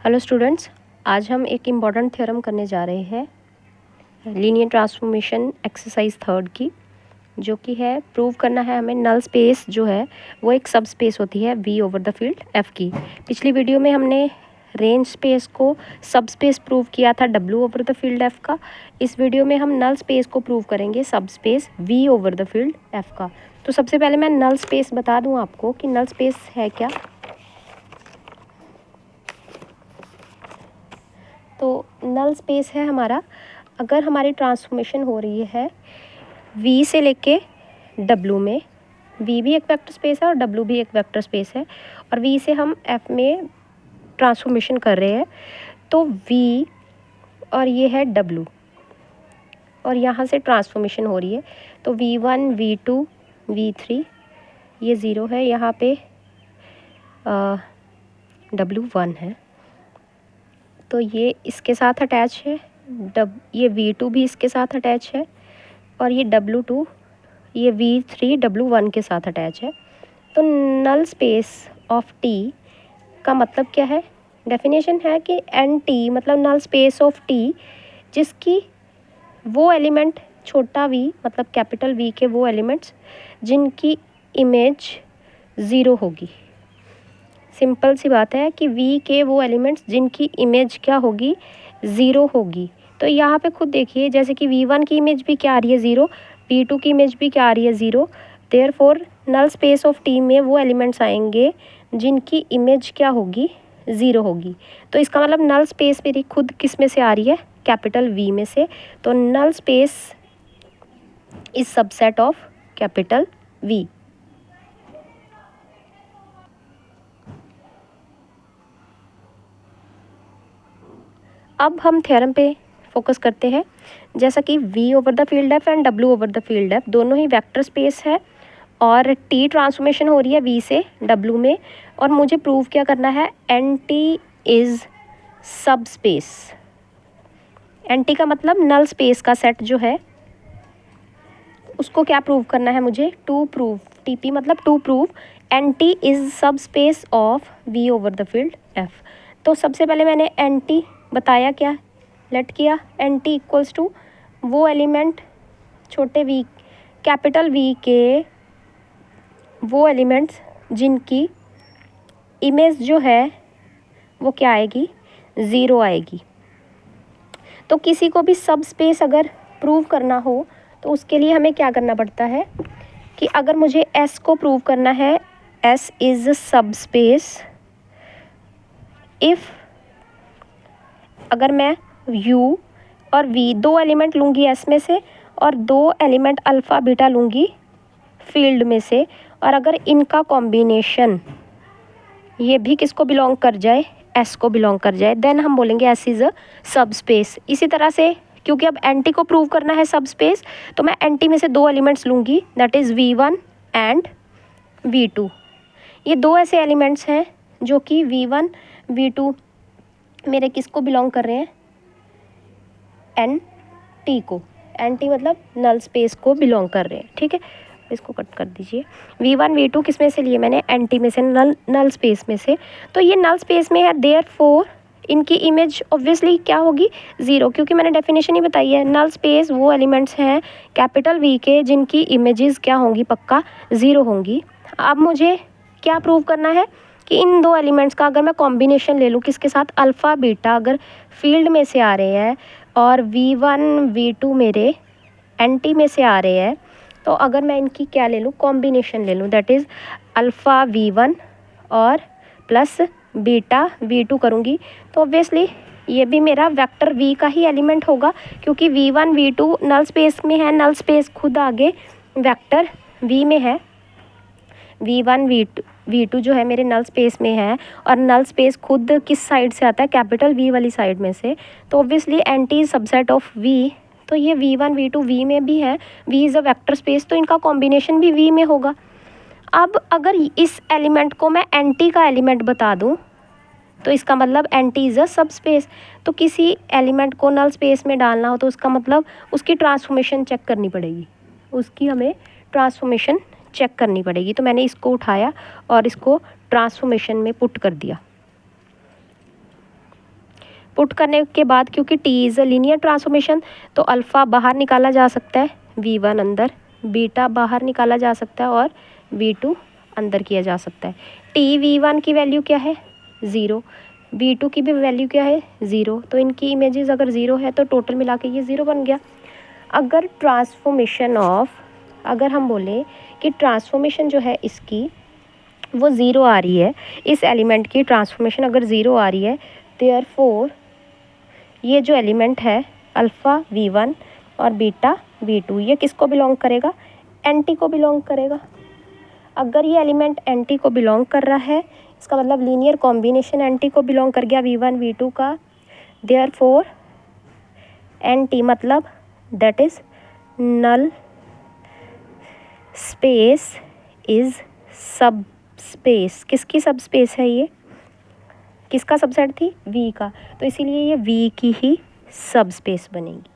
Hello students, आज हम एक इम्पॉर्टेंट थ्योरम करने जा रहे हैं लीनियर ट्रांसफॉर्मेशन एक्सरसाइज थर्ड की, जो कि है प्रूव करना है हमें नल स्पेस जो है वो एक सब स्पेस होती है V over the field F की। पिछली वीडियो में हमने रेंज स्पेस को सब स्पेस प्रूव किया था W over the field F का। इस वीडियो में हम नल स्पेस को प्रूव करेंगे subspace V over the field F का। तो सबसे पहले मैं नल स्पेस बता दूं आपको कि नल स्पेस है क्या। तो नल स्पेस है हमारा, अगर हमारी ट्रांसफॉर्मेशन हो रही है V से लेके W में, V भी एक वेक्टर स्पेस है और W भी एक वेक्टर स्पेस है, और V से हम F में ट्रांसफॉर्मेशन कर रहे हैं, तो V और ये है W और यहाँ से ट्रांसफॉर्मेशन हो रही है, तो V1 V2 V3 ये 0 है, यहाँ पे W1 है, तो ये इसके साथ अटैच है, ये V2 भी इसके साथ अटैच है, और ये W2 ये V3 W1 के साथ अटैच है। तो नल स्पेस ऑफ T का मतलब क्या है? डेफिनेशन है कि NT मतलब नल स्पेस ऑफ T जिसकी वो एलिमेंट छोटा v मतलब कैपिटल V के वो एलिमेंट्स जिनकी इमेज 0 होगी। सिंपल सी बात है कि V के वो एलिमेंट्स जिनकी इमेज क्या होगी, 0 होगी। तो यहाँ पे खुद देखिए, जैसे कि V1 की इमेज भी क्या आ रही है 0, V2 की इमेज भी क्या आ रही है 0, therefore null space of T में वो एलिमेंट्स आएंगे जिनकी इमेज क्या होगी, 0 होगी। तो इसका मतलब नल स्पेस मेरी खुद किस में से आ रही है, कैपिटल V में से। तो null space is subset of capital V। अब हम थ्योरम पे फोकस करते हैं। जैसा कि V over the field F and W over the field F दोनों ही वेक्टर स्पेस है और T ट्रांसफॉर्मेशन हो रही है V से W में, और मुझे प्रूव क्या करना है, NT इज सब स्पेस। NT का मतलब नल स्पेस का सेट जो है उसको क्या प्रूव करना है मुझे, टू प्रूव, TP मतलब टू प्रूव NT इज सब space of V over the field F। तो सबसे पहले मैंने NT बताया, क्या लेट किया, NT इक्वल्स टू वो एलिमेंट छोटे v कैपिटल V के वो एलिमेंट्स जिनकी इमेज जो है वो क्या आएगी, 0 आएगी। तो किसी को भी सब स्पेस अगर प्रूव करना हो तो उसके लिए हमें क्या करना पड़ता है कि अगर मुझे S को प्रूव करना है, S इज सब स्पेस इफ़, अगर मैं U और V दो एलिमेंट लूँगी S में से और दो एलिमेंट अल्फ़ा बीटा लूँगी फील्ड में से, और अगर इनका कॉम्बिनेशन ये भी किसको बिलोंग कर जाए, S को बिलोंग कर जाए, देन हम बोलेंगे S इज़ अ सब स्पेस। इसी तरह से क्योंकि अब NT को प्रूव करना है सब स्पेस, तो मैं NT में से दो एलिमेंट्स लूँगी, that is V1 and V2। ये दो ऐसे एलिमेंट्स हैं जो कि V1 V2 मेरे किसको बिलोंग कर रहे हैं, NT को, NT मतलब नल स्पेस को बिलोंग कर रहे हैं। ठीक है, इसको कट कर दीजिए। V1 V2 किस में से लिए मैंने, NT में से, नल स्पेस में से। तो ये नल स्पेस में है, देयरफॉर इनकी इमेज ऑब्वियसली क्या होगी, 0, क्योंकि मैंने डेफिनेशन ही बताई है, नल स्पेस वो एलिमेंट्स हैं कैपिटल V के जिनकी इमेजेस क्या होंगी, पक्का 0 होंगी। अब मुझे क्या प्रूव करना है कि इन दो एलिमेंट्स का अगर मैं कॉम्बिनेशन ले लूँ किसके साथ, अल्फ़ा बीटा अगर फील्ड में से आ रहे हैं और V1 V2 मेरे NT में से आ रहे हैं, तो अगर मैं इनकी क्या ले लूँ, कॉम्बिनेशन ले लूँ, दैट इज़ अल्फ़ा V1 और प्लस बीटा V2 करूँगी, तो ऑब्वियसली ये भी मेरा वेक्टर V का ही एलिमेंट होगा, क्योंकि V1 V2 नल स्पेस में है, नल स्पेस खुद आगे वेक्टर V में है। V1 V2 जो है मेरे नल स्पेस में है, और नल स्पेस खुद किस साइड से आता है, कैपिटल V वाली साइड में से, तो obviously NT is subset of V। तो ये V1 V2 V में भी है, V is a vector space, तो इनका कॉम्बिनेशन भी V में होगा। अब अगर इस एलिमेंट को मैं NT का एलिमेंट बता दूं तो इसका मतलब NT इज़ अ सब स्पेस। तो किसी एलिमेंट को नल स्पेस में डालना हो तो उसका मतलब उसकी ट्रांसफॉर्मेशन चेक करनी पड़ेगी, उसकी हमें ट्रांसफॉर्मेशन चेक करनी पड़ेगी। तो मैंने इसको उठाया और इसको ट्रांसफॉर्मेशन में पुट कर दिया। पुट करने के बाद क्योंकि T is a linear transformation तो अल्फ़ा बाहर निकाला जा सकता है, V1 अंदर, बीटा बाहर निकाला जा सकता है और V2 अंदर किया जा सकता है। टी V1 की वैल्यू क्या है 0, V2 की भी वैल्यू क्या है 0, तो इनकी इमेजेस अगर 0 है तो टोटल मिला के ये 0 बन गया। अगर ट्रांसफॉर्मेशन ऑफ, अगर हम बोलें कि ट्रांसफॉर्मेशन जो है इसकी वो 0 आ रही है, इस एलिमेंट की ट्रांसफॉर्मेशन अगर 0 आ रही है, देयरफॉर ये जो एलिमेंट है अल्फ़ा V1 और बीटा V2 ये किसको बिलोंग करेगा, एंटी को बिलोंग करेगा। अगर ये एलिमेंट एंटी को बिलोंग कर रहा है इसका मतलब लीनियर कॉम्बिनेशन एंटी को बिलोंग कर गया V1 V2 का, देयरफॉर एंटी मतलब that is null space is subspace. किसकी सब स्पेस है ये, किसका सबसेट थी V का, तो इसीलिए ये V की ही सब स्पेस बनेगी।